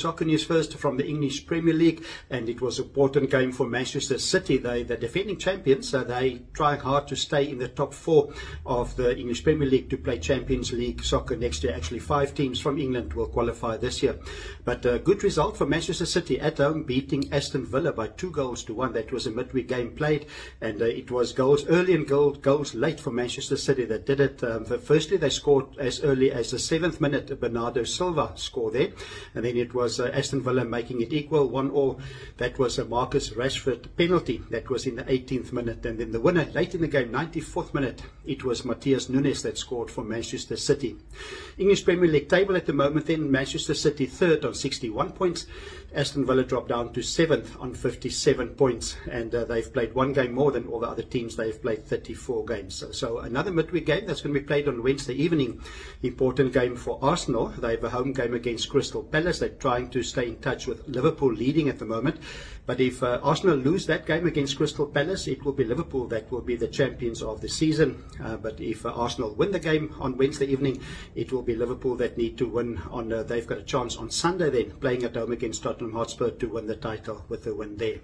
soccer news first from the English Premier League, and it was an important game for Manchester City. They, the defending champions, so they trying hard to stay in the top 4 of the English Premier League to play Champions League soccer next year. Actually, 5 teams from England will qualify this year. But a good result for Manchester City at home, beating Aston Villa by 2-1. That was a midweek game played, and it was goals early and goals late for Manchester City that did it. Firstly, they scored as early as the 7th minute. Bernardo Silva scored there, and then it was Aston Villa making it equal 1-1. That was a Marcus Rashford penalty that was in the 18th minute, and then the winner late in the game, 94th minute, it was Matheus Nunes that scored for Manchester City. English Premier League table at the moment then, Manchester City 3rd on 61 points, Aston Villa dropped down to 7th on 57 points, and they've played 1 game more than all the other teams. They've played 34 games. So another midweek game that's going to be played on Wednesday evening. Important game for Arsenal. They have a home game against Crystal Palace. They're trying to stay in touch with Liverpool leading at the moment. But if Arsenal lose that game against Crystal Palace, it will be Liverpool that will be the champions of the season. But if Arsenal win the game on Wednesday evening, it will be Liverpool that need to win. They've got a chance on Sunday then, playing at home against Tottenham Hotspur to win the title with a win there.